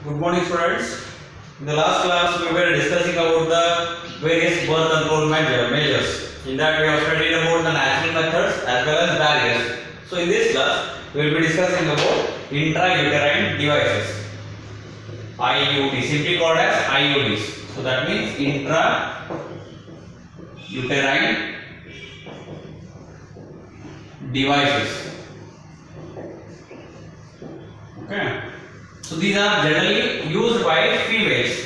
Good morning, students. In the last class, we were discussing about the various birth control measures. In that, we have studied about the natural methods as well as barriers. So, in this class, we will be discussing about intrauterine devices, IUD, simply called as IUDs. So, that means intrauterine devices. Okay. So these are generally used by females.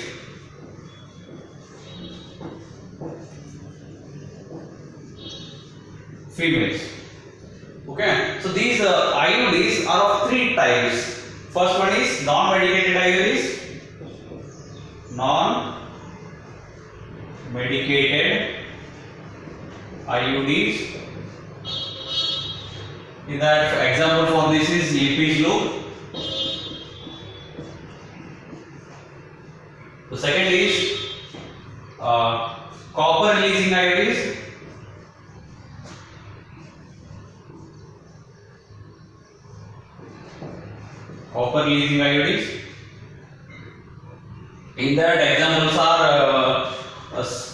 Okay. So these IUDs are of three types. First one is non-medicated IUDs. Non-medicated IUDs. In that, example for this is Lippes loop. The second is copper releasing IUDs. Copper releasing IUDs. In that, examples are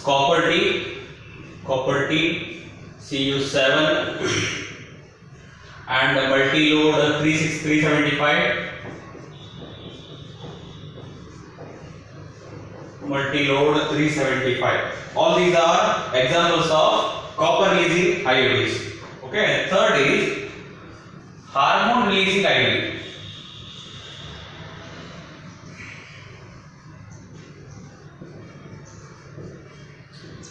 copper T, Cu7, and multi-load 36375. Multi-load 375. All these are examples of copper releasing IUDs. Okay. Third is hormone releasing IUD.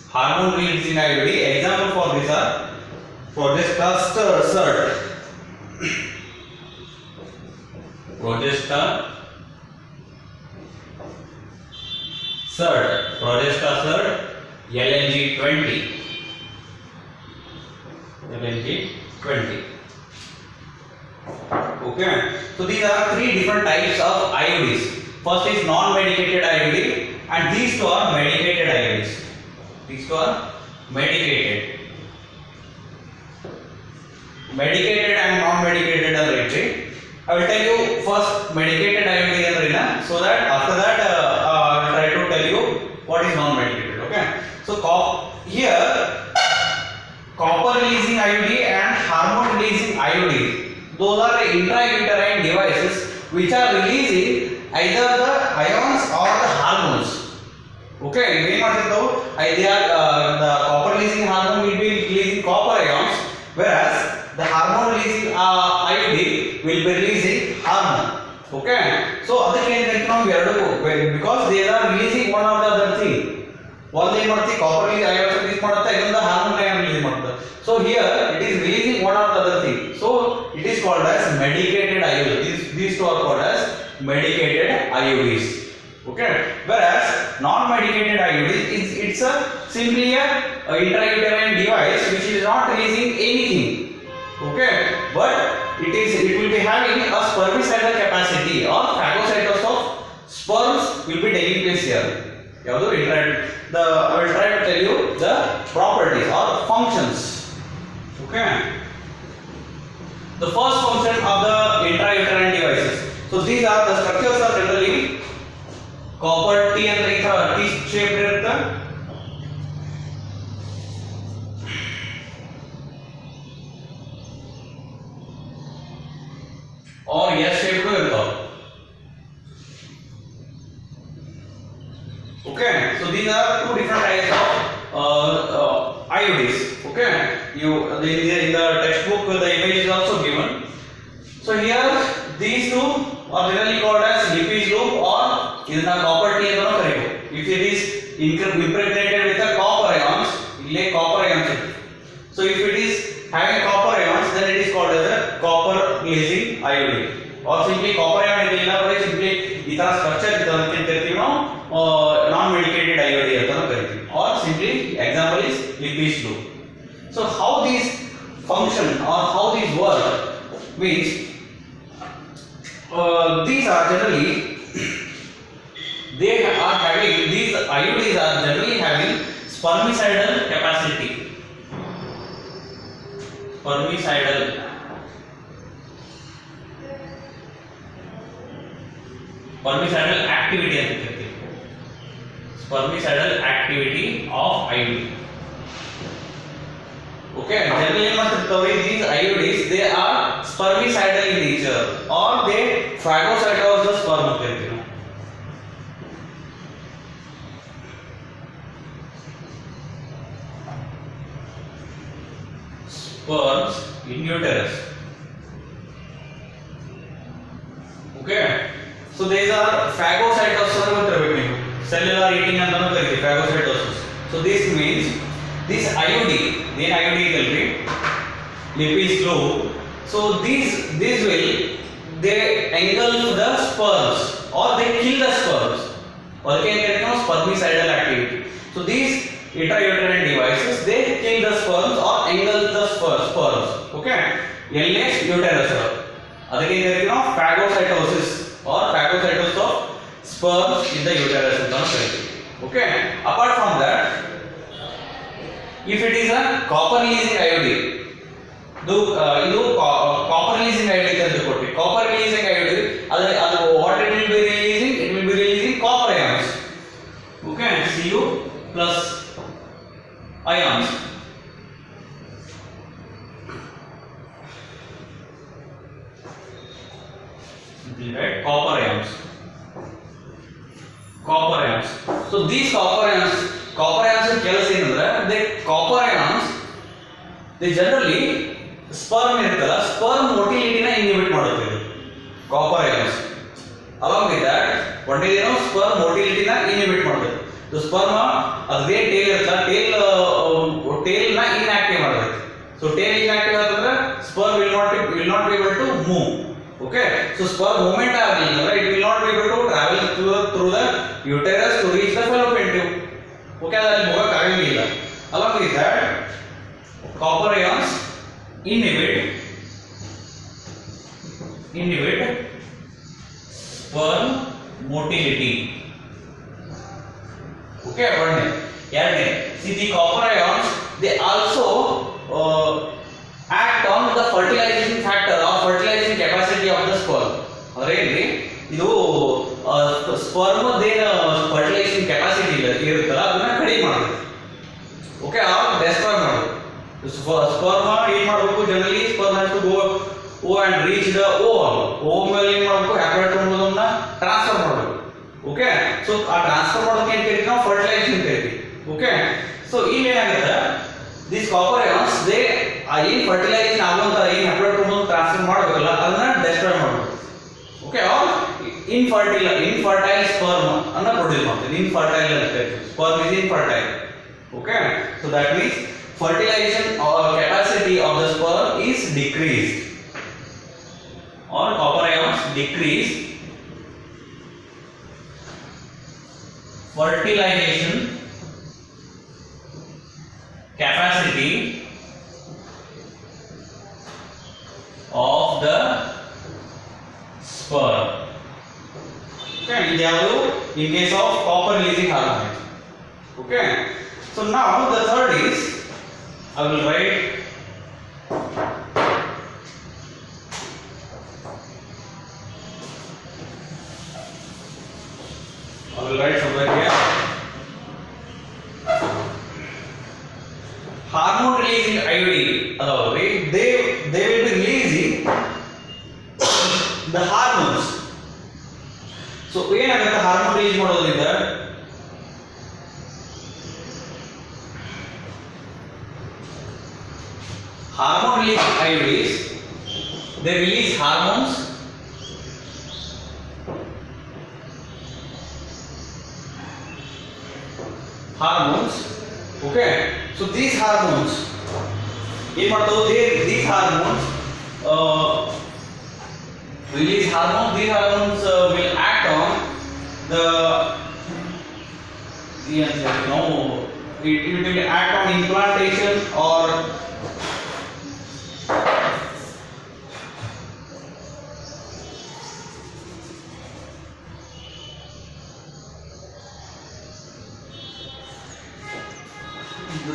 Hormone releasing IUD. Example for these are progesterone LNG20. Okay. So these are three different types of IUDs. First is non-medicated IUD, and these two are medicated IUDs. These two are medicated. Medicated and non-medicated are related. I will tell you first medicated IUD and so that after that I will try to tell you what is non-medicated. Okay. So here copper releasing IUD and hormone releasing IUD, those are intrauterine devices which are releasing either the ions or the hormones. Okay, they are the copper releasing hormone will be releasing copper ions, whereas the hormone releasing IUD will be releasing hormone. Okay, so because they are releasing one or the other thing. One they copper ions release the hormone release. So here it is releasing one or the other thing. So it is called as medicated IUDs. These two are called as medicated IUDs. Okay, whereas non-medicated IUDs it's simply a intrauterine device which is not releasing anything. Okay, but it will be having a spermicidal capacity or phagocytosis of sperms will be taking place here. I will try to tell you the properties or functions. Okay. The first function of the intrauterine devices. So these are the structures are generally copper T and T shaped irutte. Or S shaped irutte. Okay, so these are two different types of IUDs. Okay, in the textbook the image is also given. So here these two are generally called as Lippes loop or copper T. If it is impregnated with the copper ions, copper ions. So if it is having copper ions, then it is called as a copper releasing IUD. Or simply copper ion simply structure non-medicated IUD or simply example is Lippes loop. So how these function or how these work means these are generally these IUDs are generally having spermicidal capacity. Spermicidal activity ಅಂತ ಕರಿತೀವಿ. Spermicidal activity of IUD. Okay, generally ಏನ್ ಮಾಡ್ತಿರ್ತಾವೆ these IUDs they are spermicidal in nature or they phagocytose the sperm ಅಂತ ಹೇಳ್ತೀವಿ. Sperms in uterus. Okay, so these are phagocytosis ಅಂತ ಹೇಳ್ತೀವಿ. Cellular eating ಅಂತಾನೂ ಕರಿತೀವಿ phagocytosis. So this means this IUD, then IUD will be lipid flow. So this will they engulf the sperms or they kill the sperms. Or can get spermicidal activity. So these intrauterine devices they kill the sperms or engulf the sperms. Okay, LS uterus. ಅದಕ್ಕೆ ಏನು phagocytosis or phagocytosis of sperms in the uterus ಅಂತ ಕರೀತೀವಿ. Okay, apart from that, if it is a copper releasing IUD, ಇದು copper releasing IUD ಅಂತ ಕೊಟ್ಟಿ. Copper releasing IUD ಅದು what it will be releasing? It will be releasing copper ions. Okay, Cu plus ions. Right, copper ions. Copper ions. So these copper ions ಕೆಲಸ ಏನಂದ್ರೆ they copper ions they generally sperm ಇರುತ್ತಲ್ಲ sperm motility ನ inhibit ಮಾಡುತ್ತೆ ಇದು copper ions. along with that what is sperm motility ನ inhibit ಮಾಡುತ್ತೆ. so sperm ಅದೇ tail ಇರುತ್ತಲ್ಲ tail ನ inactive ಮಾಡುತ್ತೆ. so tail inactive ಆದ್ರೆ sperm will not be able to move. Okay, so sperm movement ಆಗಲಿಲ್ಲ it will not be able to travel through the uterus to reach the fallopian tube. Okay, that will work ಆಗಲಿಲ್ಲ. along with that copper ions inhibit sperm motility. Okay, ಎರಡನೇ see the copper ions they also act on the fertilizing factor or fertilizing capacity of the sperm. ಅಂದ್ರೆ ಇಲ್ಲಿ ಇದು sperm Dena fertilizing capacity ಇರುತ್ತಲ್ಲ ಅದನ್ನ ಕಡಿಮೆ ಮಾಡುತ್ತೆ. Okay, ಆ ಡೆಸ್ಟ್ರಾಯ್ ಮಾಡುತ್ತೆ. sperm ಏನು ಮಾಡಬೇಕು, generally sperm has to go and reach the ovum. ovum ಅಲ್ಲಿ ಏನು ಮಾಡಬೇಕು, ಹ್ಯಾಪ್ಲಾಯ್ಡ್ ಟ್ರಾನ್ಸ್ಫರ್ ಮಾಡಬೇಕು. ಓಕೆ, ಸೊ ಆ ಟ್ರಾನ್ಸ್ಫರ್ ಮಾಡೋಕೆ ಏನು ಕರಿತೀವಿ ನಾವು ಫರ್ಟಿಲೈಸೇಷನ್ ಅಂತ ಕರಿತೀವಿ. ಓಕೆ, ಸೊ ಇಲ್ಲಿ ಏನಾಗುತ್ತೆ these copper ions they ಏನು ಫರ್ಟಿಲೈಸೇಷನ್ ಆಗುವಂತ ಏನು ಹ್ಯಾಪ್ಲಾಯ್ಡ್ ಟ್ರಾನ್ಸ್ಫರ್ ಮಾಡಬೇಕಲ್ಲ ಅದನ್ನ ಡೆಸ್ಟ್ರಾಯ್ ಮಾಡಬೇಕು. ಓಕೆ, ಆರ್ infertile sperm ಅನ್ನ ಪ್ರೊಡ್ಯೂಸ್ ಮಾಡ್ತದೆ. infertile ಅಂತ ಕರಿತೀವಿ. sperm is infertile. Okay, so that means fertilization or capacity of the sperm is decreased or copper ions decrease fertilization capacity of the sperm. Okay, in case of copper releasing hormone. Okay, so now the third is I will write somewhere here hormone releasing IUD. Otherwise they will be releasing the hormones. So ಏನಾಗುತ್ತೆ hormone release ಮಾಡೋದ್ರಿಂದ hormone releasing IUDs they release hormones okay, so these hormones ಏನು ಮಾಡ್ತವೆ, these hormones release hormones. These hormones will act on the it will act on implantation or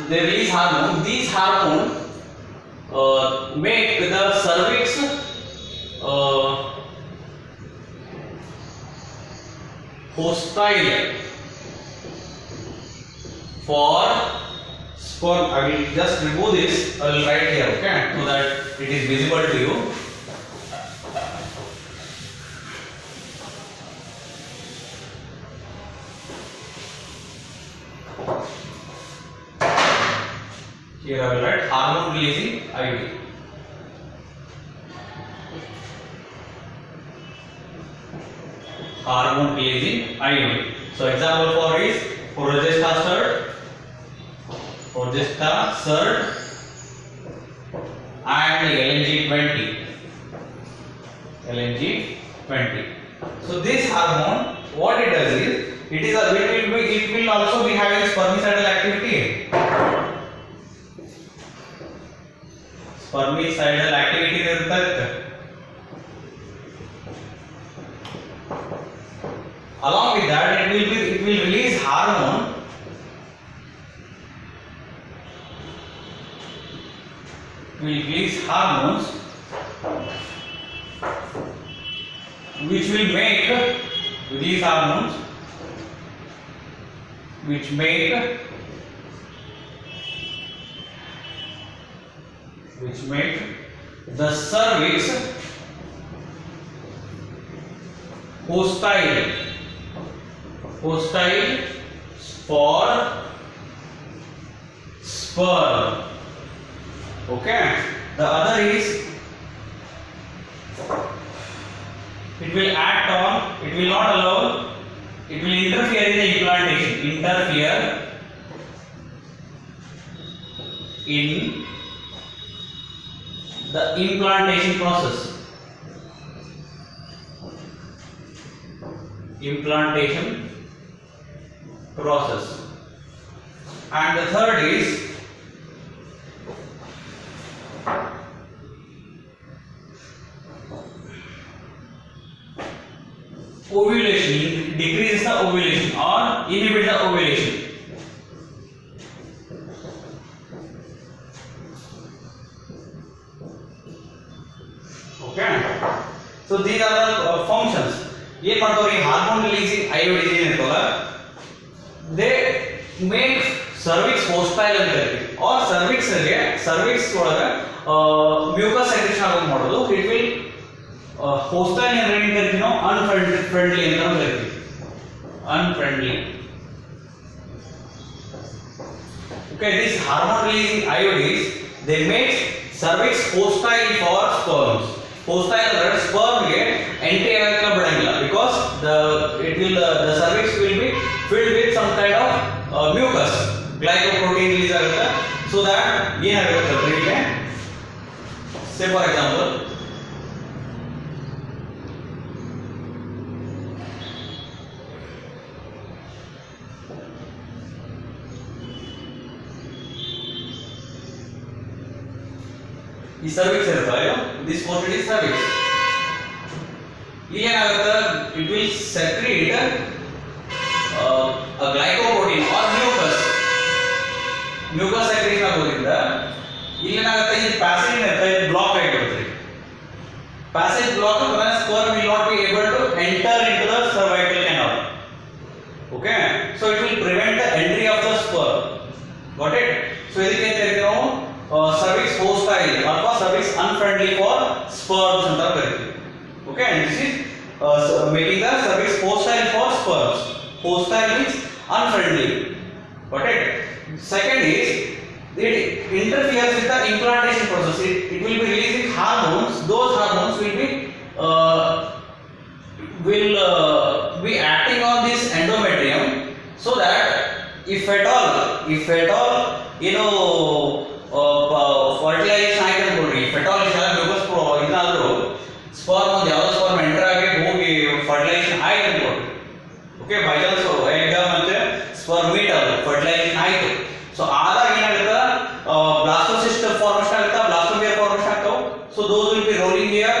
they release hormone. These hormones make the cervix hostile for sperm. I will just remove this. I will write here, okay, so that it is visible to you. Here I will write hormone releasing IUD. Hormone releasing IUD. So example for is progesterone, and LNG20. So this hormone, what it does is, it will also be having spermicidal activity. Spermicidal activity ಇರುತ್ತೆ. Along with that, it will release hormone hormones which will make these hormones which make the cervix hostile for sperm. Okay, the other is it will act on, it will not allow, it will interfere in the implantation, in the implantation process. And the third is ovulation, decrease the ovulation or inhibit the ovulation. Okay, so these are the functions. ये ಮಾಡ್ತಾರೆ hormone releasing IUD ಏನಂತಲ್ಲ, they make cervix hostile ಅಂತ ಹೇಳ್ತೀವಿ. Or cervix ಒಳಗೆ mucus secretion ಆಗೋದು ಮಾಡೋದು. It will hostile ಅಂದ್ರೆ ಏನು ಕರಿತೀವಿ ನಾವು, ಅನ್ಫ್ರೆಂಡ್ಲಿ ಅಂತ ಕರಿತೀವಿ. Unfriendly. Okay, these hormone releasing IUDs, they make cervix hostile for sperms. Hostile ಅಂದ್ರೆ sperm ಗೆ ಎಂಟ್ರಿ ಆಗಕ್ಕೆ ಬಿಡಂಗಿಲ್ಲ, because the cervix will be filled with some kind of mucus, glycoprotein release ಆಗುತ್ತೆ. So that ಏನಾಗುತ್ತೆ ಅಂದ್ರೆ, say for example, ಈ cervix ಇರುತ್ತಲ್ಲ, this portion is cervix. ಏನಾಗುತ್ತೆ, it will secrete glycoprotein or mucus secretion ಆಗೋದ್ರಿಂದ ಏನಾಗುತ್ತೆ, ಈ ಪ್ಯಾಸೇಜ್ ಇರುತ್ತೆ, ಇದು ಬ್ಲಾಕ್ ಆಗಿರುತ್ತೆ. ಪ್ಯಾಸೇಜ್ ಬ್ಲಾಕ್ ಅಂದ್ರೆ sperm will not be able to enter into the cervical canal. Okay, so it will prevent the entry of the sperm. Got it? So ಇದಕ್ಕೆ ಅಂತ ಹೇಳ್ತೀವಿ ನಾವು cervix hostile ಅಥವಾ cervix unfriendly for sperms ಅಂತ ಕರೀತೀವಿ. Okay, and this is making the cervix hostile for sperms. Hostile means unfriendly. Got it? Second is it interferes with the implantation process. It will be releasing hormones. Those hormones will be acting on this endometrium, so that if at all fertilization ಆಯ್ತು ಅನ್ಕೊಡ್ರಿ, ಫೆಟಾಲಿಸೇಷನ್ mucus ಇದಾದ್ರೂ sperm ಒಂದು ಯಾವ್ದೋ sperm enter ಆಗಿ ಹೋಗಿ fertilisation ಆಯ್ತು ಅನ್ಕೊಡ್ರಿ. Okay, by chance egg ಮತ್ತೆ sperm meet ಆಗುತ್ತೆ, fertilisation ಆಯ್ತು. ಸೊ ಆದಾಗ ಏನಾಗುತ್ತೆ, ಬ್ಲಾಸ್ಟೋಸಿಸ್ಟ್ ಫಾರ್ಮೇಷನ್ ಆಗುತ್ತೆ, ಬ್ಲಾಸ್ಟೋಮಿಯರ್ ಫಾರ್ಮೇಷನ್ ಆಗ್ತಾವೆ. So those will be rolling here.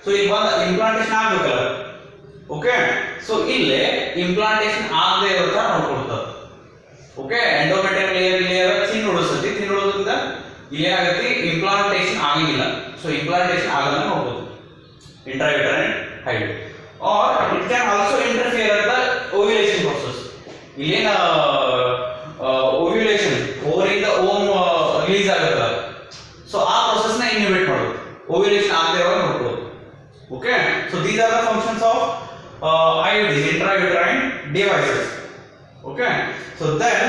So ಇಲ್ಲಿ ಬಂದ ಇಂಪ್ಲಾಂಟೇಷನ್ ಆಗ್ಬೇಕಲ್ಲ. ಓಕೆ, ಸೊ ಇಲ್ಲಿ ಇಂಪ್ಲಾಂಟೇಷನ್ ಆಗದೆ ಇರೋ ತರ ನೋಡ್ಕೊಳ್ತಾರೆ. ಓಕೆ, ಎಂಡೋಮೆಟ್ರಿಯಂ ಲೇಯರ್ ತಿನ್ ಉಳಿಸುತ್ತೆ. ತಿನ್ ಉಳಿದ್ರಿಂದ ಏನಾಗುತ್ತೆ, ಇಂಪ್ಲಾಂಟೇಷನ್ ಆಗಿಲ್ಲ. ಸೊ ಇಂಪ್ಲಾಂಟೇಷನ್ ಆಗಲ್ಲ ನೋಡ್ಬೋದು, intrauterine hide. or it can also interfere at the ovulation process. ಇಲ್ಲೇನ ovulation ಓವರಿಂದ ಓಮ್ ರಿಲೀಸ್ ಆಗುತ್ತಲ್ಲ, ಸೊ ಆ process ನ ಇನ್ಹಿಬಿಟ್ ಮಾಡೋದು, ovulation ಆಗದೆ ಇರೋ ನೋಡ್ಕೊಳ್ಳೋದು. Okay, so these are the functions of IUDs, intrauterine devices. Okay, so then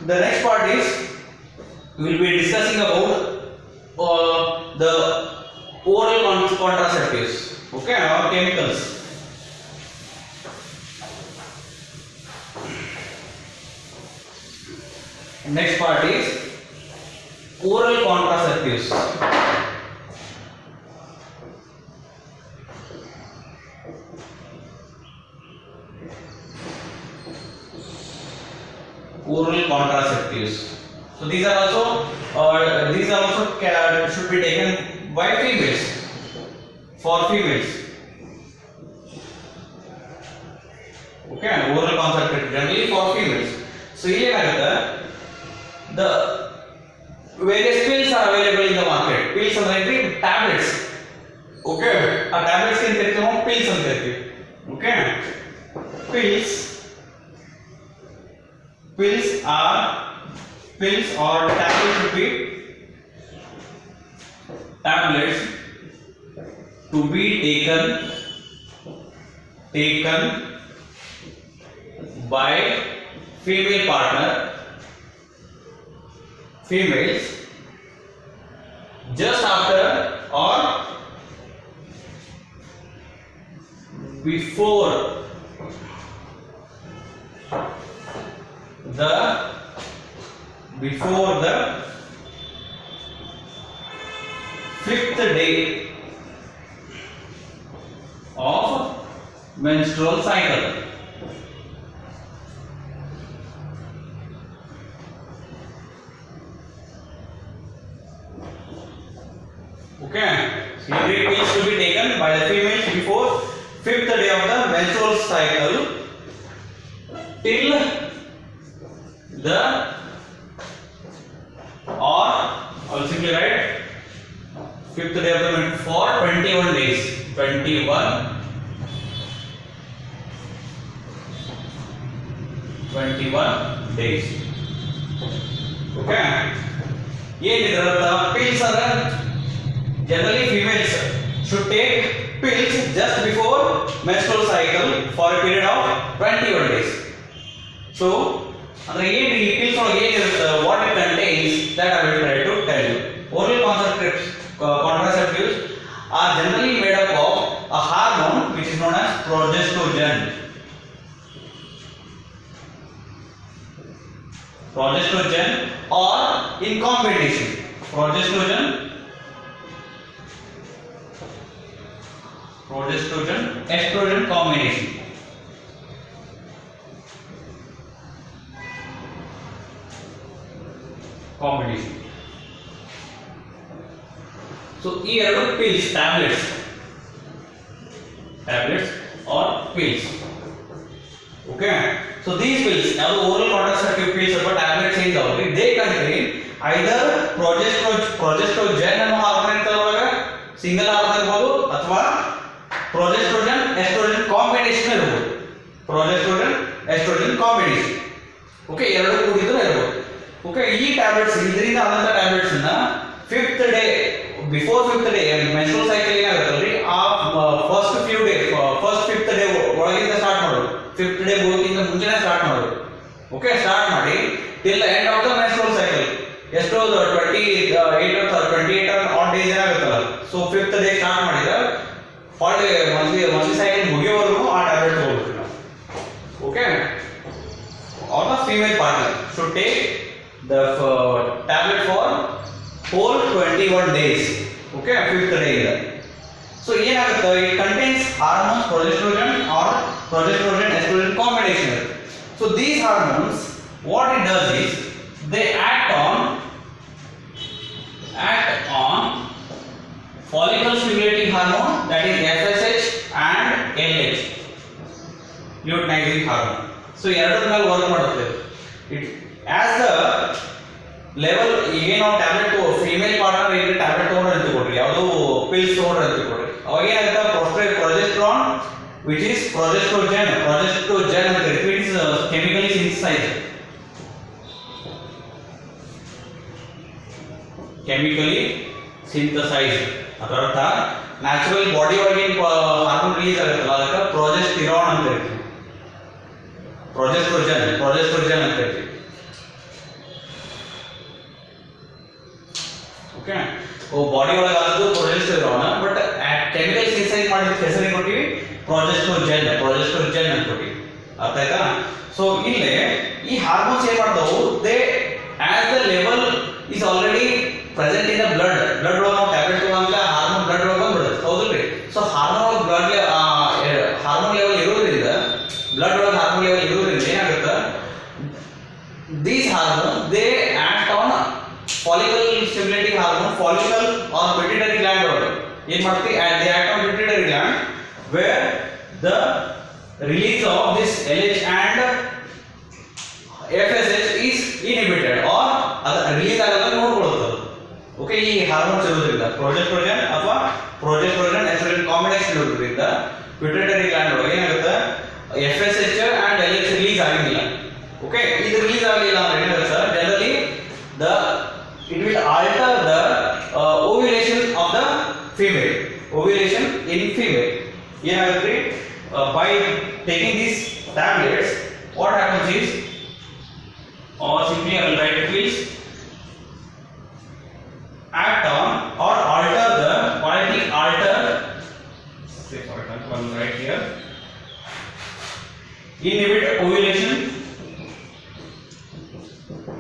the next part is we will be discussing about the oral contraceptives, okay, or chemicals. Next part is oral contraceptives. Oral contraceptives. So these are also should be taken by females, for females. Okay, oral contraceptives generally for females. So here the various pills are available in the market. Pills are like tablets. Okay, a tablets can take some pills and take. Okay, pills or tablets should be tablets to be taken by female partner, females, just after or before the 5th day of menstrual cycle. Okay, so pills should be taken by the females before 5th day of the menstrual cycle till the, or I will simply write 5th day of the month for 21 days. 21 days. Okay, pills are generally females should take pills just before menstrual cycle for a period of 21 days. So ಅಂದ್ರೆ ಏನು ಈ pills ಒಳಗೆ ಏನಿರುತ್ತೆ, what it contains, that I will try to tell you. Oral contraceptives are generally made up of a hormone which is known as progesterone. Or in combination, progesterone, estrogen combination. So here are pills, tablets or pills. Okay, so these pills, now the oral contraceptive pills or tablets in the they contain either progesterone ಅನ್ನೋ hormone ಇರ್ತದೆ, single hormone ಇರಬಹುದು ಅಥವಾ progesterone estrogen combination ಇರಬಹುದು. Okay, ಎರಡು ಕೂಡಿದ್ರು ಇರಬಹುದು. Okay, ಈ tablets ಇದರಿಂದ ಆದಂತ ಟ್ಯಾಬ್ಲೆಟ್ಸ್ ಅನ್ನ 5th day before 5th day menstrual cycle ಏನಾಗುತ್ತಲ್ರಿ, ಆ ಫಸ್ಟ್ 5th ಡೇ ಒಳಗಿಂದ ಸ್ಟಾರ್ಟ್ ಮಾಡೋದು, 5th ಡೇ ಮುಗಿಯೋಕ್ಕಿಂತ ಮುಂಚೆನೇ ಸ್ಟಾರ್ಟ್ ಮಾಡೋದು. ಓಕೆ, ಸ್ಟಾರ್ಟ್ ಮಾಡಿ till end of the menstrual cycle ಎಷ್ಟೋ 28 ಆನ್ ಡೇಸ್ ಏನಾಗುತ್ತಲ್ಲ, ಸೊ 5th ಡೇ ಸ್ಟಾರ್ಟ್ ಮಾಡಿದ್ರೆ ಮಂತ್ಲಿ ಸೈಕಲ್ ಮುಗಿಯೋವರೆಗೂ ಆ ಟ್ಯಾಬ್ಲೆಟ್ ತಗೋಬೇಕು ನಾವು. Okay, or the female partner should take the tablet for whole 21 days. Okay, 5th day ida. So ಏನಾಗುತ್ತೆ, it contains hormones progesterone estrogen combination. So these hormones, what it does is they act on follicle stimulating hormone, that is FSH and LH, luteinizing hormone. So ಎರಡರ ಮೇಲೆ work ಮಾಡುತ್ತೆ. It as the level, ಈಗ ನಾವು tablet female partner ಈಗ tablet ತಗೊಂಡ್ರೆ ಅಂತ ಕೊಡ್ರಿ, ಯಾವುದೋ ಪಿಲ್ಸ್ ತಗೊಂಡ್ರೆ ಅಂತ ಕೊಡ್ರಿ, ಅವಾಗ ಏನಾಗುತ್ತೆ, progesterone progesterone, which is progestrogen ಅಂತ ಕರೀತೀವಿ. It is chemically synthesized. ಅದರ ಅರ್ಥ ನ್ಯಾಚುರಲ್ ಬಾಡಿ ಒಳಗೆ ಹಾರ್ಮೋನ್ ರಿಲೀಸ್ ಆಗುತ್ತಲ್ಲ ಅದಕ್ಕೆ ಪ್ರೊಜೆಸ್ಟಿರಾನ್ ಅಂತ ಕರೀತೀವಿ. ಪ್ರೊಜೆಸ್ಟ್ರೋಜನ್ ಅಂತ ಕರೀತೀವಿ. ಓಕೆ, ಬಾಡಿ ಒಳಗೆ ಆದದ್ದು ಪ್ರೊಜೆಸ್ಟಿರಾನ್, ಬಟ್ ಕೆಮಿಕಲ್ ಸಿಂಥಸೈಸ್ ಮಾಡಿದ ಹೆಸರು ಕೊಟ್ಟಿವಿ ಪ್ರೊಜೆಸ್ಟ್ರೋಜನ್ ಅಂತ ಕೊಟ್ಟಿವಿ. ಅರ್ಥ ಆಯ್ತಾ? ಸೊ ಇಲ್ಲಿ ಈ ಹಾರ್ಮೋನ್ಸ್ ಏನ್ ಮಾಡ್ತಾವು, they as the level is already present in the blood ಒಳಗೆ ನಾವು ಟ್ಯಾಬ್ಲೆಟ್ ತಗೊಂಡ್ರೆ ಹಾರ್ಮೋನ್ ಬ್ಲಡ್ ಒಳಗೆ ಬಂದ್ಬಿಡುತ್ತೆ. ಹೌದಿಲ್ರಿ? ಸೊ ಹಾರ್ಮೋನ್ ಲೆವೆಲ್ ಇರೋದ್ರಿಂದ ಬ್ಲಡ್ ಒಳಗೆ ಹಾರ್ಮೋನ್ ಲೆವೆಲ್ ಇರೋದ್ರಿಂದ ಏನಾಗುತ್ತೆ, these hormones they act on follicle stimulating hormone, follicle or pituitary gland ಒಳಗೆ ಏನ್ ಮಾಡ್ತೀವಿ, they act on pituitary gland where the release of this LH and FSH is inhibited or ಅದು release ಆಗಲ್ಲ ನೋಡ್ಕೊಳ್ಳುತ್ತೆ. Okay, ಈ hormones ಇರೋದ್ರಿಂದ ಪ್ರೊಜೆಸ್ಟ್ರೋಜನ್ ಅಥವಾ ಪ್ರೊಜೆಸ್ಟ್ರೋಜನ್ oestrogen combination ಇರೋದ್ರಿಂದ pituitary gland ಒಳಗೆ ಏನಾಗುತ್ತೆ, FSH and LH ರಿಲೀಸ್ ಆಗಿಲ್ಲ. ಓಕೆ, ಇದು ರಿಲೀಸ್ ಆಗಲಿಲ್ಲ ಅಂದ್ರೆ ಏನಾಗುತ್ತೆ, generally it will alter the ovulation of the female, ovulation in female. ಏನಾಗುತ್ತೆ, by taking these tablets what happens is, or simply I will write it, please act on or alter the quality, say for example I will write here, inhibit ovulation.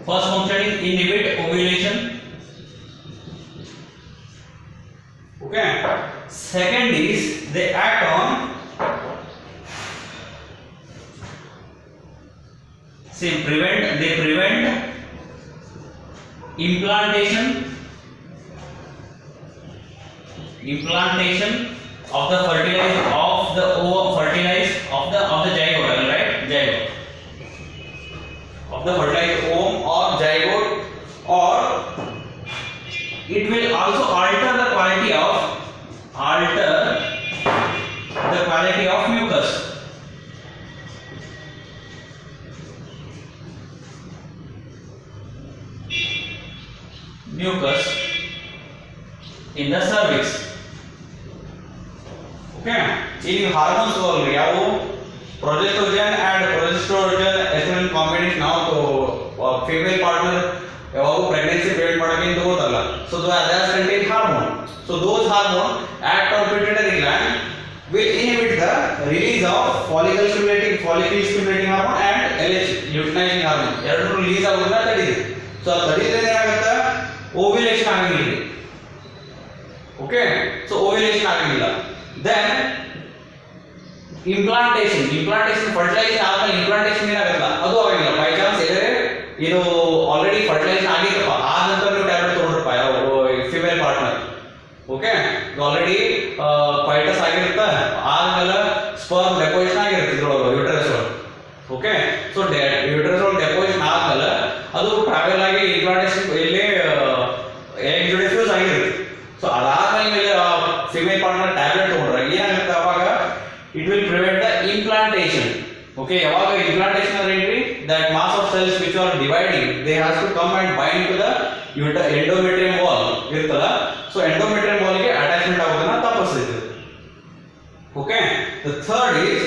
First function is inhibit ovulation. Okay, second is they act on, say they prevent implantation of the fertilized of the zygote, right? Zygote of the fertilized ovum or zygote, or it will also alter the quality of mucus. In the cervix. Okay, ಈ hormones ಯಾವು, progestogen and progestogen oestrogen combination ನಾವು female partner ಯಾವಾಗೂ pregnancy prevent ಮಾಡೋಕೆ ತಗೋದಲ್ಲ. So that contain hormone. So those hormone act on pituitary gland, will inhibit the release of follicle stimulating hormone and LH luteinizing hormone. ಎರಡು release ಆಗೋದನ್ನ ತಡೀರಿ. So ತಡೀದ್ರೆ ಏನಾಗುತ್ತೆ, ovulation ಆಗಂಗಿಲ್ಲ. Okay, so ovulation ಆಗಂಗಿಲ್ಲ. Then implantation fertilisation ಆದ್ಮೇಲೆ implantation ಏನಾಗಲ್ಲ, ಅದು ಆಗಂಗಿಲ್ಲ. ಬೈ ಚಾನ್ಸ್ ಇದು ಆಲ್ರೆಡಿ ಫರ್ಟಿಲೈಸೇಷನ್ ಆಗಿತ್ತಪ್ಪ, ಆದ ನಂತರ ನೀವು ಟ್ಯಾಬ್ಲೆಟ್ ತಗೊಂಡ್ರಪ್ಪ ಯಾವ ಫಿಮೇಲ್ ಪಾರ್ಟ್ನರ್. ಓಕೆ, ಆಲ್ರೆಡಿ ಫೈಟಸ್ ಆಗಿರುತ್ತೆ, ಆದ್ಮೇಲೆ ಸ್ಪರ್ಮ್ ಡೆಪೋಸಿಷನ್ ಆಗಿರುತ್ತೆ ಇದ್ರೊಳಗೆ ಯೂಟರಸ್ ಒಳಗೆ. ಓಕೆ, ಸೊ ಯೂಟರಸ್ ಒಳಗೆ ಡೆಪೋಸಿಷನ್ ಆದ್ಮೇಲೆ ಅದು ಟ್ರಾವೆಲ್ ಆಗಿ ಇಂಪ್ಲಾಂಟೇಷನ್ ಇಲ್ಲಿ ಎಗ್ ಜೊತೆ ಫ್ಯೂಸ್ ಆಗಿರುತ್ತೆ. ಸೊ ಅದಾದ್ಮೇಲೆ ಫಿಮೇಲ್ ಪಾರ್ಟ್ನರ್ ಟ್ಯಾಬ್ಲೆಟ್ ತಗೊಂಡ್ರೆ ಏನಾಗುತ್ತೆ, ಅವಾಗ it will prevent the implantation. Okay, ಯಾವಾಗ ಇಂಪ್ಲಾಂಟೇಷನ್ ಅಂದ್ರೆ ಏನ್ರಿ, that mass of cells which are dividing they has to come and bind to the endometrium wall ಇರ್ತಲ್ಲ. ಸೊ ಎಂಡೋಮೆಟ್ರಿಯಂ ವಾಲ್ ಗೆ attachment ಆಗೋದನ್ನ ತಪ್ಪಿಸುತ್ತೆ. Okay, the third is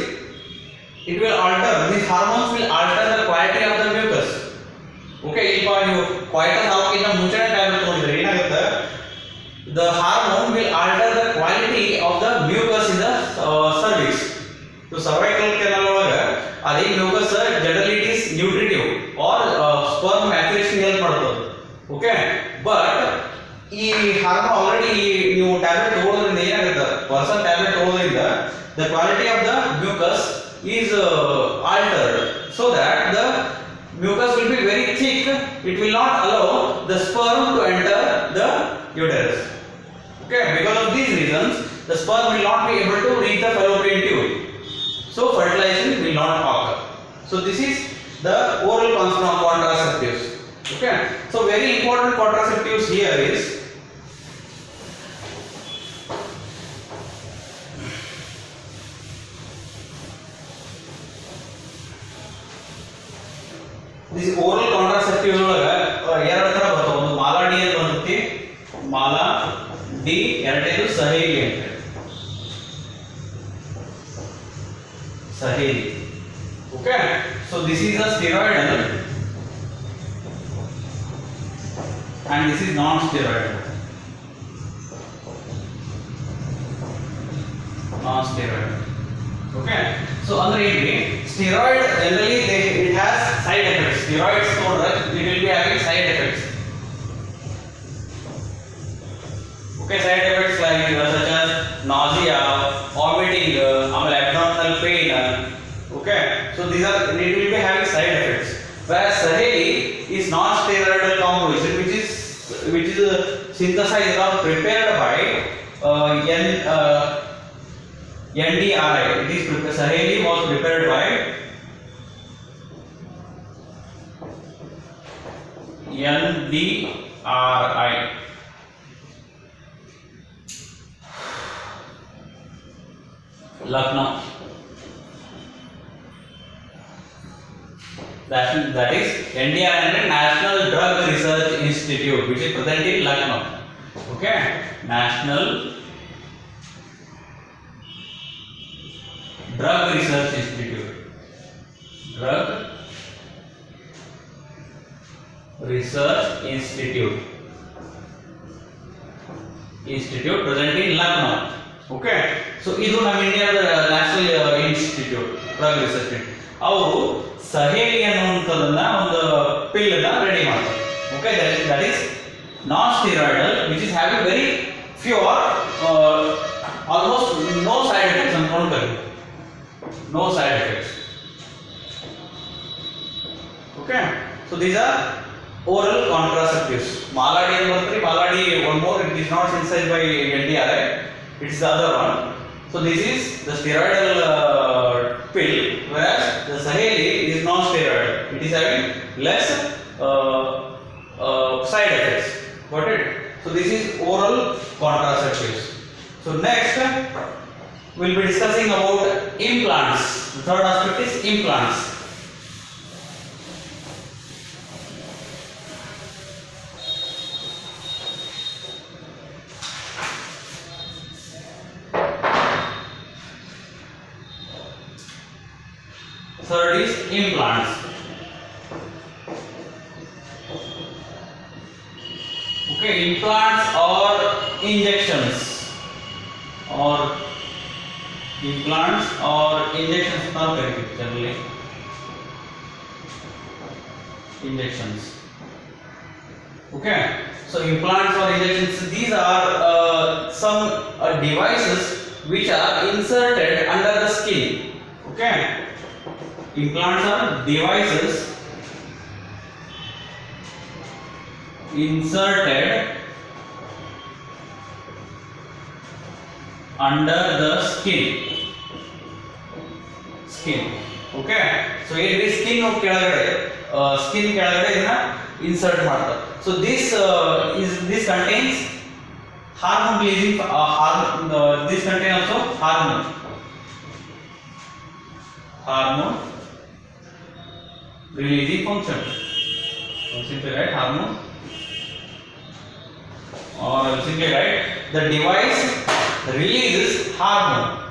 it will alter, these hormones will alter the quality of the mucus. Okay, ಈಗ ನೀವು coitus ಆಗೋಕ್ಕಿಂತ ಮುಂಚೆನೇ tablet ತಗೊಂಡ್ರೆ ಏನಾಗುತ್ತೆ, the hormone will alter the quality of the mucus in the cervix. So cervical canal ಒಳಗೆ ಅದೇ mucus generally it is nutritive or sperm maturation help ಮಾಡ್ತದೆ. Okay, but ಈ hormone already ನೀವು ಟ್ಯಾಬ್ಲೆಟ್ ತಗೊಳ್ಳೋದ್ರಿಂದ ಏನಾಗುತ್ತೆ, ಪರ್ಸನ್ ಟ್ಯಾಬ್ಲೆಟ್ ತಗೊಳ್ಳೋದ್ರಿಂದ the quality of the mucus is altered, so that the mucus will be very thick, it will not allow the sperm to enter the uterus. Okay, because of these reasons the sperm will not be able to reach the fallopian tube, so fertilization will not occur. So this is the oral contraceptives. Okay, so very important contraceptives here is this oral contraceptives ಒಳಗ ಎರಡು ತರ ಬರ್ತಾವ. ಒಂದು ಮಾಲಾಡಿ ಅಂತ ಬರ್ತೈತಿ, Mala D, ಎರಡನೇದು ಸಹೇಲಿ ಅಂತ ಹೇಳಿ. Saheli. Okay, so this is a steroidal and this is non-steroidal. Non-steroidal. Okay, so under steroid generally it has side effects. Steroids it will be having side effects. Okay, side effects like such as nausea, vomiting, abdominal pain. Okay, so these are it will be having side effects. Whereas Saheli is non-steroidal composition which is synthesized or prepared by NDRI. It is Saheli was prepared by NDRI. Lucknow. That is NDRI, National Drug Research Institute, which is present in Lucknow. Okay, National Drug Research Institute. Drug Research Institute present in Lucknow. Okay, so idu nam India National Institute Drug Research Institute. ಅವರು ಸಹೇಲಿ ಅನ್ನುವಂಥದ್ದನ್ನ ಒಂದು ಪಿಲ್ ಅನ್ನ ready ಮಾಡ್ತಾರೆ. Okay, that is non steroidal which is having very few or almost no side effects ಅನ್ಕೊಂಡು ಕರೀತೀವಿ. No side effects. Okay, so these are oral contraceptives. Maladi and Bhartri, Maladi one more, it is not synthesized by NDRI, it is the other one. So this is the steroidal pill, whereas the Saheli is non-steroidal. It is having less side effects. Got it? So this is oral contraceptives. So next we will be discussing about implants. The third aspect is implants. Third is implants. Okay, implants or injections or implants or injections now generally injections. Okay, so implants or injections, these are some devices which are inserted under the skin. Okay, implants are devices inserted under the skin. Okay, so here is skin ಕೆಳಗಡೆ skin ಕೆಳಗಡೆ ಇದನ್ನ insert ಮಾಡ್ತಾರೆ. So this contains hormone releasing this contains also hormone releasing function. So simply write hormone, or simply write the device releases hormone.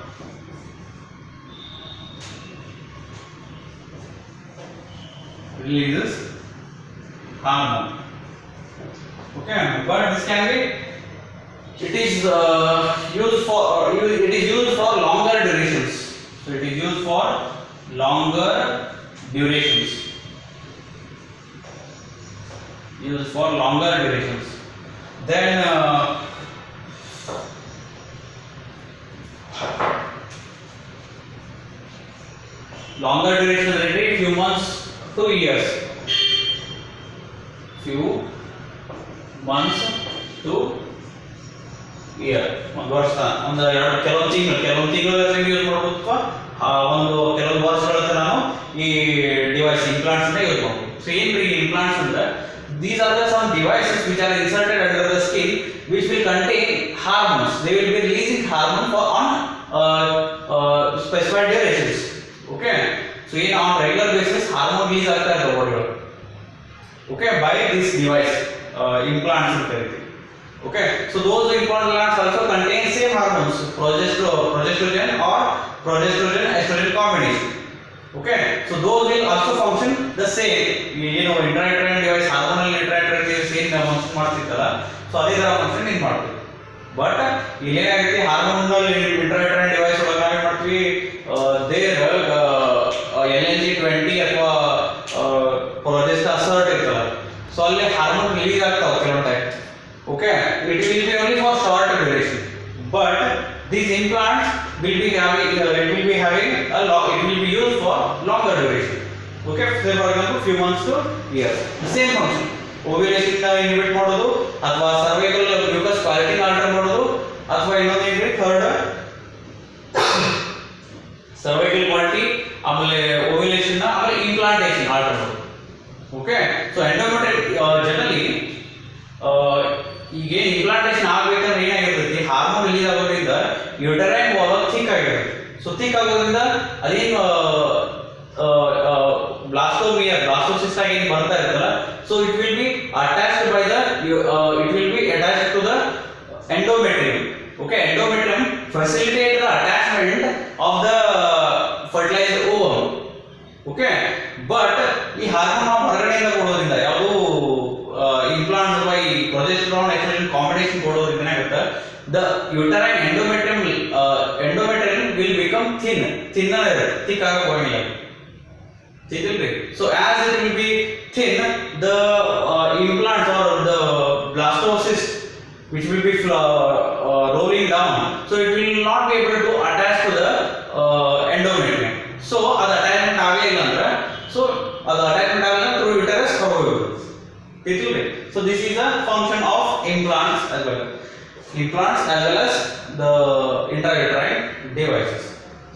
Okay, but this can be it is used for longer durations. So it is used for longer durations. Then longer duration already few months to years. ಒಂದು ವರ್ಷ ಒಂದು ಕೆಲವೊಂದು ತಿಂಗಳು use ಮಾಡಬಹುದು, ಒಂದು ಕೆಲವೊಂದು ವರ್ಷಗಳ ನಾವು ಈ ಡಿವೈಸ್ ಇಂಪ್ಲಾಂಟ್ಸ್ ನ ಯೂಸ್ ಮಾಡಬಹುದು. ಸೊ ಏನ್ರಿ ಇಂಪ್ಲಾಂಟ್ಸ್ ಅಂದ್ರೆ these are some devices which are inserted under the skin which will contain hormones. They will be releasing hormone for on specified durations. Okay, so in on regular basis hormone release ಆಗ್ತಾ ಇರುತ್ತೆ body ಒಳಗೆ. okay, by this device, implants ಅಂತ ಕರೀತೀವಿ. Okay, so those implants also contain same hormones, progesterone or progesterone estrogen combination. Okay, so those will also function the same. Intrauterine device hormonal intrauterine device ಏನು function ಮಾಡ್ತಿತ್ತಲ್ಲ, so ಅದೇ ತರ function ಇದು ಮಾಡ್ತೀವಿ. But ಇಲ್ಲಿ ಏನಾಗುತ್ತೆ, hormonal ಇಂಟ್ರಾಯುಟರೈನ್ device ಒಳಗೆ ನಾವೇನ್ ಮಾಡ್ತೀವಿ, ದೇರ್ LNG-20 ಅಥವಾ ಪ್ರೊಜೆಸ್ಟ್ ಅಸರ್ಟ್ ಇರ್ತಲ್ಲ, ಸೊ ಅಲ್ಲಿ ಹಾರ್ಮೋನ್ ರಿಲೀಸ್ ಆಗ್ತಾವ ಕೆಲವೊಂದು time. Okay, it will B only for short duration, but these implants will be having it will be used for longer duration. Okay, say for example few months to years. The same function, ovulation na inhibit ಮಾಡೋದು ಅಥವಾ cervical mucus quality alter ಮಾಡೋದು ಅಥವಾ ಇನ್ನೊಂದು ಏನ್ರಿ third cervical quality ಆಮೇಲೆ ovulation ನ ಆಮೇಲೆ implantation alter ಮಾಡೋದು. Okay, so endometrium generally ಈಗ ಇಂಪ್ಲಾಂಟೇಷನ್ ಆಗಬೇಕಂದ್ರೆ ಏನಾಗಿರ್ತೈತಿ, ಹಾರ್ಮೋನ್ ರಿಲೀಸ್ ಆಗೋದ್ರಿಂದ ಯುಟರೈನ್ ವಾಲ್ ಥಿಕ್ ಆಗಿರುತ್ತೆ. ಸೊ ಥಿಕ್ ಆಗೋದ್ರಿಂದ ಅದೇನು ಬ್ಲಾಸ್ಟೋಸಿಸ್ಟ್ ಆಗಿ ಏನು ಬರ್ತಾ ಇರ್ತಲ್ಲ, so it will be attached by the to the endometrium. Okay, endometrium facilitate the attachment of the fertilized ovum. Okay, but ಈ ಹಾರ್ಮೋನ್ ನಾವು ಹೊರಗಡೆಯಿಂದ ಕೊಡೋದ್ರಿಂದ ಯಾವುದು implants by progesterone estrogen combination ಕೊಡೋದ್ರಿಂದ ಏನಾಗುತ್ತೆ, the uterine endometrium will become thinner ಇರುತ್ತೆ, thick ಆಗಕ್ಕೆ ಹೋಗಿಲ್ಲ. So as it will be thin, the implants or the blastocyst which will be rolling down, so it will not be able to attach to the endometrium. So ಅದು attachment ಆಗೇ ಇಲ್ಲ ಅಂದ್ರೆ, so ಅದು attachment ಆಗಲ್ಲ through uterus ಹೋಗೋದು. So this is the function of implants as well as the intrauterine devices.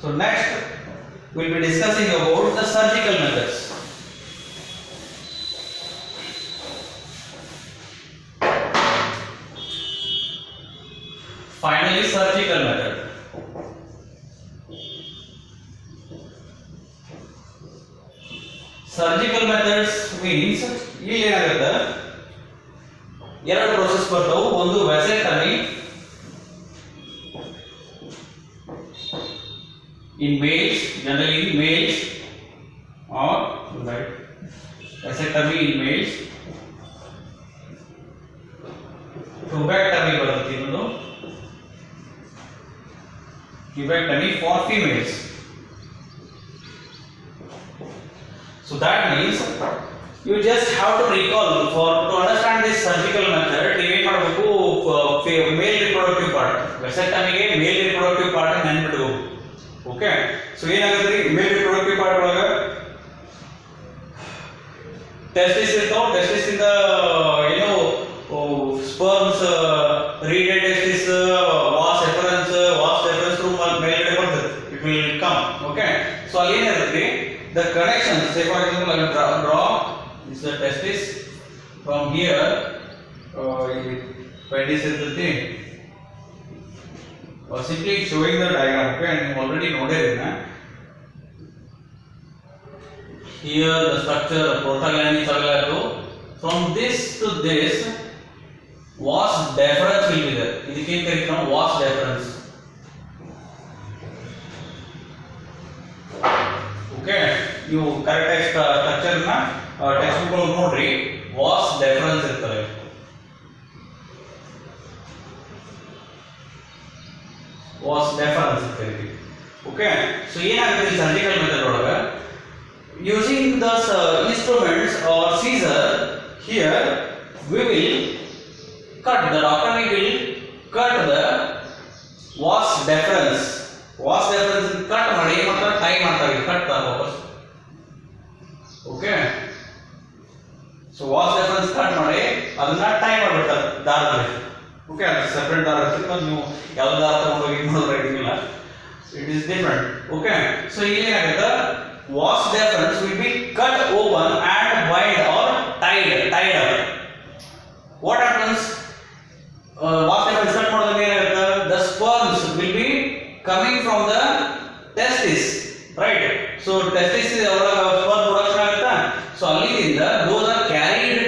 So next we'll be discussing about the surgical methods. Finally, surgical method. Surgical methods means ಇಲ್ಲಿ ಏನಾಗುತ್ತೆ, ಎರಡು process ಬರ್ತಾವು. ಒಂದು vasectomy in males, generally in males, or right, vasectomy in males. Tubectomy ಬರುತ್ತೆ, ಇನ್ನೊಂದು tubectomy for females. So that means you just have to recall, to understand this surgical method, you ಏನು ಮಾಡಬೇಕು, male reproductive part, ವ್ಯಾಸೆಕ್ಟಮಿಗೆ male reproductive part ನೆನ್ಪಿಟ್ಟು. Okay, so ಏನಾಗುತ್ತೆ, male reproductive part ಒಳಗೆ testis ಇರ್ತಾವ. Testis ಇಂದ ಏನು ಸ್ಪರ್ಮ್ಸ್, ರೀಡೆಡ್ ಟೆಸ್ಟಿಸ್, ವಾಸ್ ಎಫರೆನ್ಸ್ ಥ್ರೂ ಮೇಲ್ಗಡೆ ಬರ್ತದೆ, it will come. Okay, so ಅಲ್ಲಿ ಏನಿರುತ್ತೆ, the connection, say for example I will draw this is the testis from here, penis is the thing, simply showing the diagram. Okay, and you already noted it, here the structure, the prostaglandins agalato, from this to this vas deferens will be there. ಇದಕ್ಕೆ ಏನು ಕರೀತೀವಿ ನಾವು, vas deferens. Okay, ನೀವು correct ಆಗಿ structure ನ textbook ಒಳಗೆ ನೋಡ್ರಿ, vas deferens ಇರ್ತದೆ. ವಾಸ್ ಡೆಫರೆನ್ಸ್ ಇರ್ತದೆ. ಓಕೆ, ಸೊ ಏನಾಗುತ್ತೆ ಸರ್ಜಿಕಲ್ ಮೆಥಡ್ ಒಳಗೆ, using the instruments or scissor, here we will cut, the doctor will cut the vas deferens. Vas deferens cut ಮಾಡಿ ಏನು ಮಾಡ್ತಾರೆ, ಟೈ ಮಾಡ್ತಾರೆ, ಕಟ್ ವಾಪಸ್. Okay, so vas deferens cut ಮಾಡಿ ಅದನ್ನ ಟೈ ಮಾಡಿಬಿಡ್ತಾರೆ ದಾರದಲ್ಲಿ. ಓಕೆ, ಅದು ಸೆಪರೇಟ್ ದಾರ ಇರ್ತದೆ, ನೀವು ಯಾವ ದಾರ ತಗೊಂಡೋಗಿ ಇದು ಮಾಡೋದು ಇರಂಗಿಲ್ಲ, it is different. Okay, so ಇಲ್ಲಿ ಏನಾಗುತ್ತೆ, vas deferens will be cut open and bind or tied up. What happens, vas deferens cut ಮಾಡೋದ್ರಿಂದ ಏನಾಗುತ್ತೆ, the sperms will be coming from the testis, right? So testis is our sperm production ಆಗುತ್ತಾ, so ಅಲ್ಲಿಂದ those are carried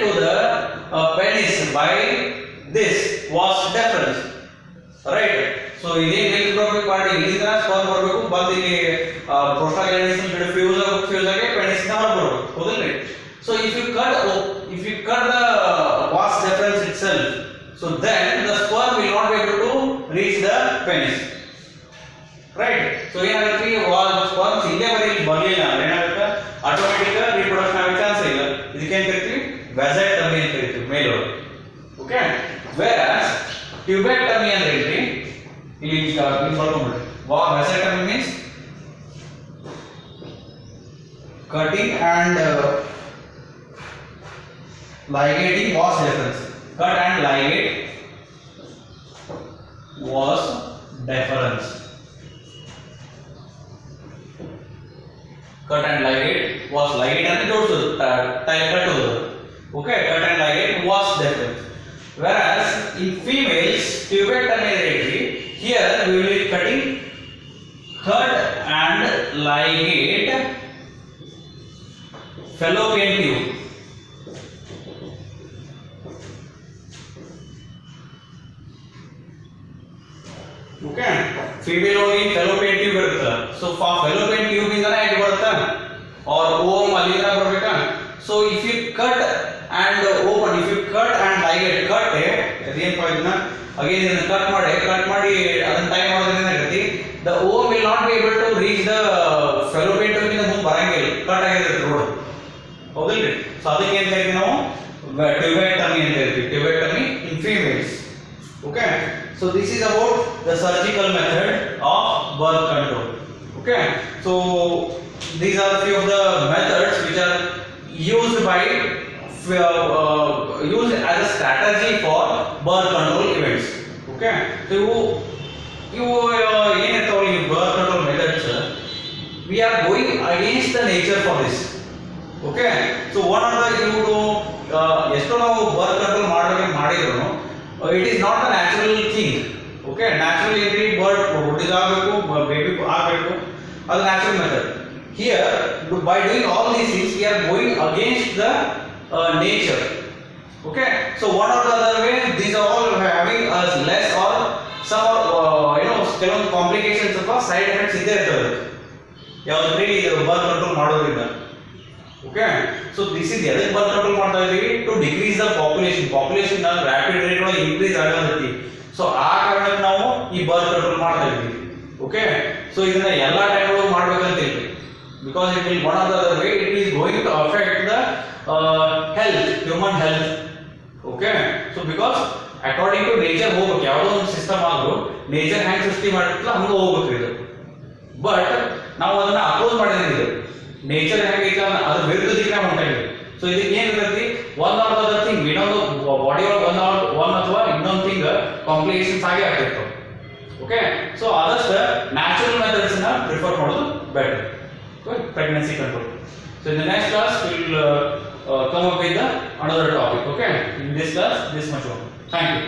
was difference right. So ಇದೇ milk ಬರಬೇಕು party ಇಲ್ಲಿಂದ sperm ಬರಬೇಕು ಬಂದು ಇಲ್ಲಿ ಪ್ರೋಸ್ಟಾಗ್ಲಾಂಡಿನ್ಸ್ ಬಿಡು ಫ್ಯೂಸ್ ಆಗಿ ಪೆನಿಸ್ ನ ಹೊರಬರಬೇಕು ಹೌದಿಲ್ರಿ. So if you cut the vas deferens itself, so then the sperm will not be able to reach the penis, right. So ಏನಾಗುತ್ತೆ sperms ಇಲ್ಲೇ ಬರಲಿಲ್ಲ ಅಂದ್ರೆ ಏನಾಗುತ್ತೆ ಆಟೋಮೆಟಿಕ್ ರೀಪ್ರೊಡಕ್ಷನ್ ಆಗೋ ಚಾನ್ಸ್ ಇಲ್ಲ. ಇದಕ್ಕೆ ಏನು ಕರಿತೀವಿ ವ್ಯಾಸೆಕ್ಟಮಿ ಅಂತ ಕರಿತೀವಿ ಮೇಲೊಳಗೆ. ಓಕೆ, whereas ಟ್ಯೂಬೆಕ್ಟಮಿ ಅಂದ್ರೆ ಇಲ್ಲಿ ಬರ್ಕೊಂಡ್ಬಿಡ್ರಿ. Vasectomy means cutting and ligating vas deferens. Cut and ligate vas deferens. Cut and ligate vas ligate and jodsudu tie kattudu. Okay, cut and ligate vas deferens. Whereas in females tubectomy here we will be cutting, cut and ligate fallopian tube. Okay, female ಹೋಗಿ Fallopian tube ಇರುತ್ತೆ. So Fallopian tube ಇಂದನೇ egg ಬರುತ್ತೆ or ಓಮ್ ಅಲ್ಲಿಂದ ಬರಬೇಕಾ. So if you cut and open, if you cut and ligate, cut ಅದೇನಪ್ಪ ಇದನ್ನ again ಇದನ್ನ ಕಟ್ ಮಾಡಿ ಅದನ್ನ ಟೈಮ್ ಮಾಡೋದ್ರಿಂದ ಏನಾಗುತ್ತೆ the ovum will not be able to reach the fallopian tube ಇಂದ ಮುಂದೆ ಬರಂಗಿಲ್ಲ, ಕಟ್ ಆಗಿರುತ್ತೆ ರೋಡ್ ಹೌದಿಲ್ರಿ. ಸೊ ಅದಕ್ಕೆ ಏನ್ ಕರಿತೀವಿ ನಾವು ಟ್ಯೂಬೆಕ್ಟಮಿ ಅಂತ ಹೇಳ್ತೀವಿ, tubectomy in females. Okay, so this is about the surgical method of birth control. Okay, so these are few of the methods which are used used as a strategy for birth control events. Okay, so you birth control methods, we are going against the nature for this. Okay, so one of the esto ನಾವು birth control ಮಾಡಿದ್ರು it is not a natural thing. Okay, natural every bird produce ಆಗಬೇಕು, baby ಆಗಬೇಕು, ಅದು natural method. Here by doing all these things we are going against the nature. Okay, so one or the other way these are all having as less or some ಕೆಲವೊಂದು complications ಅಥವಾ side effects ಇದ್ದೇ ಇರ್ತವೆ ಯಾವ್ದ್ರಿ birth control ಮಾಡೋದ್ರಿಂದ. Okay, so this is ಎದಕ್ಕೆ birth control ಮಾಡ್ತಾ ಇದೀವಿ to decrease the population rapid rate ಒಳಗೆ ಇನ್ಕ್ರೀಸ್ ಆಗತೈತಿ. ಸೊ ಆ ಕಾರಣಕ್ಕೆ ನಾವು ಈ ಬರ್ತ್ ಕಂಟ್ರೋಲ್ ಮಾಡ್ತಾ ಇದೀವಿ. ಓಕೆ, ಸೊ ಇದನ್ನ ಎಲ್ಲಾ ಟೈಮ್ ಒಳಗೆ ಮಾಡ್ಬೇಕಂತ ಇಲ್ರಿ, because it will one of the other way it is going to affect the health, human health. Okay, so because according to nature ಹೋಗ್ಬೇಕು, ಯಾವುದೋ ಒಂದು ಸಿಸ್ಟಮ್ ಆದ್ರೂ ನೇಚರ್ ಹ್ಯಾಂಗ್ ಸೃಷ್ಟಿ ಮಾಡಿರ್ತಲ್ಲ ಹಂಗ ಹೋಗ್ಬೇಕು ಇದು. ಬಟ್ ನಾವು ಅದನ್ನ ಅಪೋಸ್ ಮಾಡಿದಂಗಿದೆ, ನೇಚರ್ ಹೇಗೈತೆ ಅದ್ರ ವಿರುದ್ಧ ದಿಕ್ಕಿನ ಹೊಂಟಾಗಿದೆ. ಸೊ ಇದಕ್ಕೆ ಏನಿರ್ತೈತಿ one or the other thing, ಇನ್ನೊಂದು ಬಾಡಿ ಒಳಗೆ ಒನ್ ಅಥವಾ ಇನ್ನೊಂದು ಥಿಂಗ್ ಕಾಂಪ್ಲಿಕೇಶನ್ಸ್ ಆಗೇ ಆಗ್ತಿರ್ತಾವೆ. ಓಕೆ, ಸೊ ಆದಷ್ಟು ನ್ಯಾಚುರಲ್ ಮೆಥಡ್ಸ್ ನ ಪ್ರಿಫರ್ ಮಾಡೋದು better pregnancy control. So in the next class will come up with the another topic. Okay, in this class this much only. Thank you.